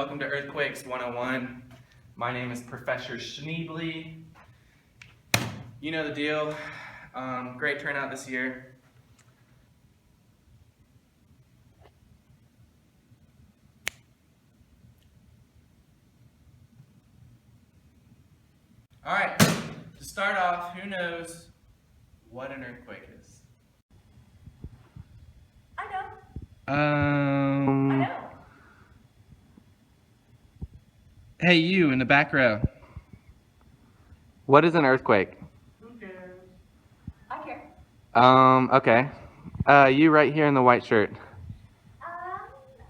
welcome to Earthquakes 101. My name is Professor Schneebly. You know the deal. Great turnout this year. All right, to start off, who knows what an earthquake is? I know. I know. Hey, you in the back row. What is an earthquake? Who cares? I care. Okay. You right here in the white shirt.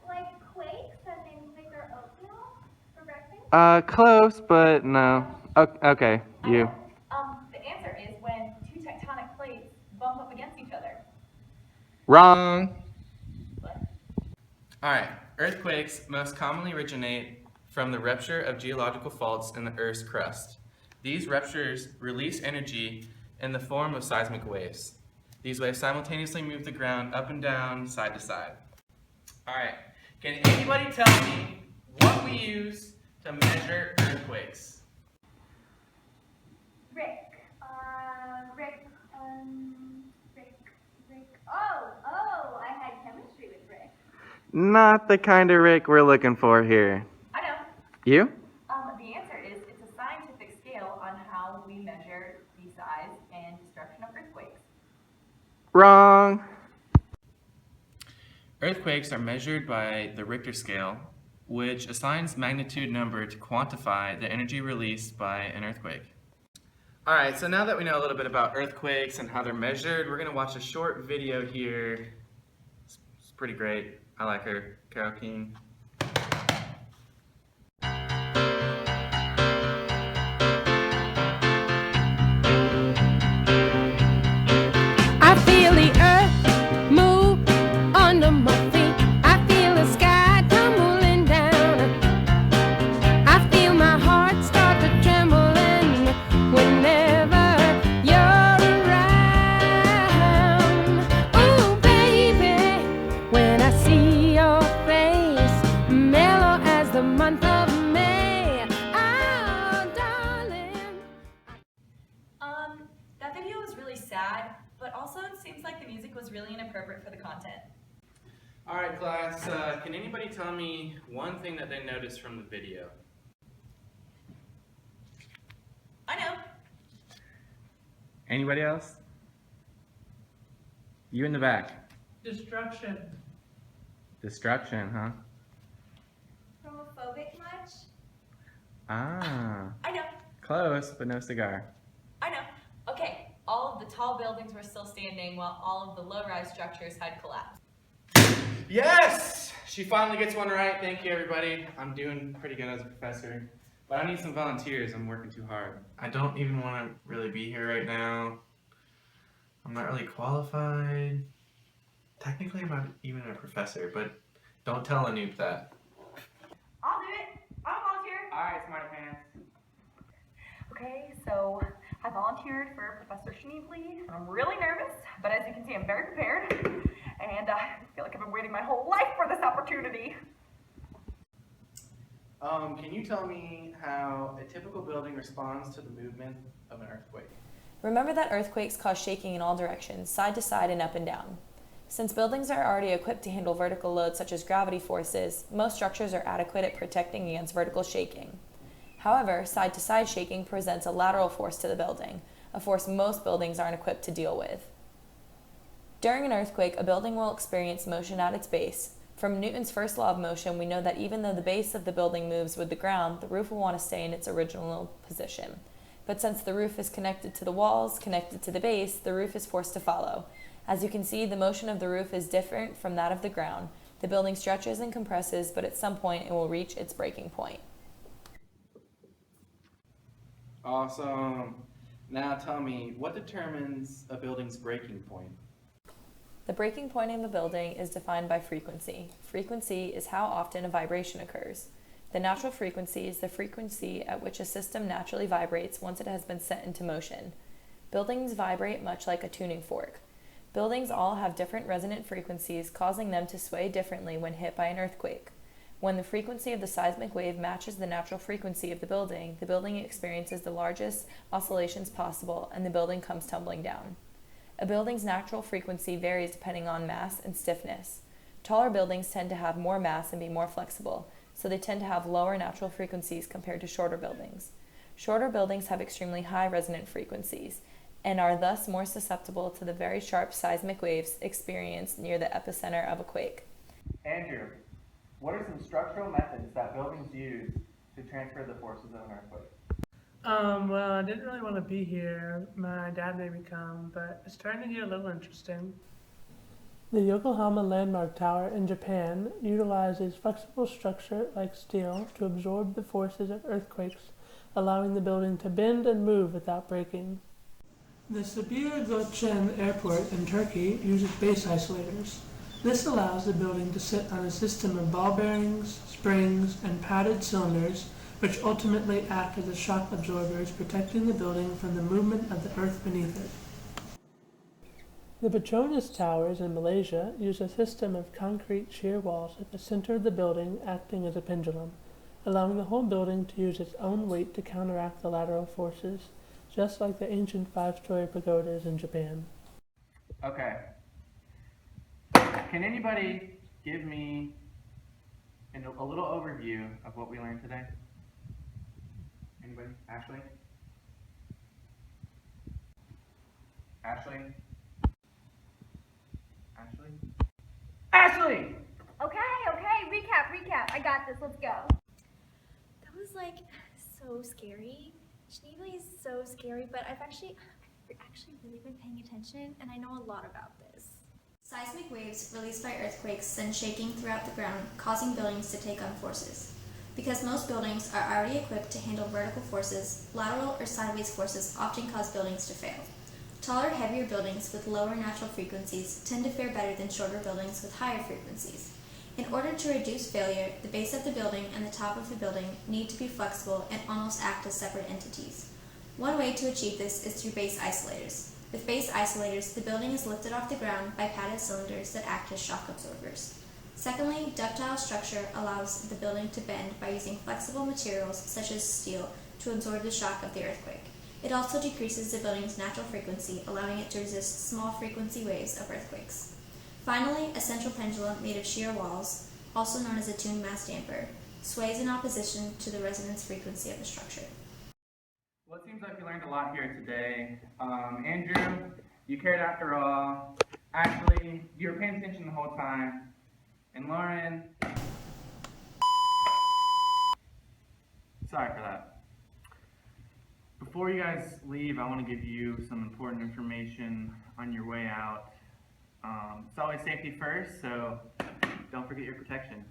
Like quakes that they make their oatmeal for breakfast? Close, but no. Okay, you. The answer is when two tectonic plates bump up against each other. Wrong. What? Alright, earthquakes most commonly originate from the rupture of geological faults in the Earth's crust. These ruptures release energy in the form of seismic waves. These waves simultaneously move the ground up and down, side to side. Alright, can anybody tell me what we use to measure earthquakes? Rick. Oh, I had chemistry with Rick. Not the kind of Rick we're looking for here. I know. You? The answer is it's a scientific scale on how we measure the size and destruction of earthquakes. Wrong. Earthquakes are measured by the Richter scale, which assigns magnitude number to quantify the energy released by an earthquake. Alright, so now that we know a little bit about earthquakes and how they're measured, we're going to watch a short video here. It's pretty great. I like her. Carol King. I feel the earth move under my feet. I feel the sky tumbling down. I feel my heart start to trembling whenever you're around. Oh, baby, when I see your face, mellow as the month of May. Oh, darling. That video was really sad, but also it seems like the music was really inappropriate for the content. Alright class, can anybody tell me one thing that they noticed from the video? I know. Anybody else? You in the back. Destruction. Destruction, huh? Homophobic much? Ah, I know. close, but no cigar. I know. Okay, all of the tall buildings were still standing while all of the low-rise structures had collapsed. Yes! She finally gets one right. Thank you, everybody. I'm doing pretty good as a professor. But I need some volunteers. I'm working too hard. I don't even want to really be here right now. I'm not really qualified. Technically, I'm not even a professor, but don't tell a noob that. I'll do it. I'll volunteer. Alright, smarty pants. Okay, so I volunteered for Professor Schneebly. I'm really nervous, but as you can see, I'm very prepared. And I feel like I've been waiting my whole life for this opportunity. Can you tell me how a typical building responds to the movement of an earthquake? Remember that earthquakes cause shaking in all directions, side to side and up and down. Since buildings are already equipped to handle vertical loads such as gravity forces, most structures are adequate at protecting against vertical shaking. However, side to side shaking presents a lateral force to the building, a force most buildings aren't equipped to deal with. During an earthquake, a building will experience motion at its base. From Newton's first law of motion, we know that even though the base of the building moves with the ground, the roof will want to stay in its original position. But since the roof is connected to the walls, connected to the base, the roof is forced to follow. As you can see, the motion of the roof is different from that of the ground. The building stretches and compresses, but at some point it will reach its breaking point. Awesome. Now tell me, what determines a building's breaking point? The breaking point of a building is defined by frequency. Frequency is how often a vibration occurs. The natural frequency is the frequency at which a system naturally vibrates once it has been set into motion. Buildings vibrate much like a tuning fork. Buildings all have different resonant frequencies, causing them to sway differently when hit by an earthquake. When the frequency of the seismic wave matches the natural frequency of the building experiences the largest oscillations possible and the building comes tumbling down. A building's natural frequency varies depending on mass and stiffness. Taller buildings tend to have more mass and be more flexible, so they tend to have lower natural frequencies compared to shorter buildings. Shorter buildings have extremely high resonant frequencies and are thus more susceptible to the very sharp seismic waves experienced near the epicenter of a quake. Andrew, what are some structural methods that buildings use to transfer the forces of an earthquake? Well, I didn't really want to be here. My dad made me come, but it's starting to get a little interesting. The Yokohama Landmark Tower in Japan utilizes flexible structure like steel to absorb the forces of earthquakes, allowing the building to bend and move without breaking. The Sabiha Gökçen Airport in Turkey uses base isolators. This allows the building to sit on a system of ball bearings, springs, and padded cylinders, which ultimately act as shock absorbers, protecting the building from the movement of the earth beneath it. The Petronas Towers in Malaysia use a system of concrete shear walls at the center of the building acting as a pendulum, allowing the whole building to use its own weight to counteract the lateral forces, just like the ancient 5-story pagodas in Japan. Okay. Can anybody give me a little overview of what we learned today? Anybody? Ashley? Ashley? Ashley? Ashley! Okay, recap. I got this, let's go. That was like so scary. Geneva is so scary, but I've actually really been paying attention and I know a lot about this. Seismic waves released by earthquakes send shaking throughout the ground, causing buildings to take on forces. Because most buildings are already equipped to handle vertical forces, lateral or sideways forces often cause buildings to fail. Taller, heavier buildings with lower natural frequencies tend to fare better than shorter buildings with higher frequencies. In order to reduce failure, the base of the building and the top of the building need to be flexible and almost act as separate entities. One way to achieve this is through base isolators. With base isolators, the building is lifted off the ground by padded cylinders that act as shock absorbers. Secondly, ductile structure allows the building to bend by using flexible materials such as steel to absorb the shock of the earthquake. It also decreases the building's natural frequency, allowing it to resist small frequency waves of earthquakes. Finally, a central pendulum made of shear walls, also known as a tuned mass damper, sways in opposition to the resonance frequency of the structure. Well, it seems like you learned a lot here today. Andrew, you cared after all. Ashley, you were paying attention the whole time. And Lauren, sorry for that. Before you guys leave, I want to give you some important information on your way out. It's always safety first, so don't forget your protection.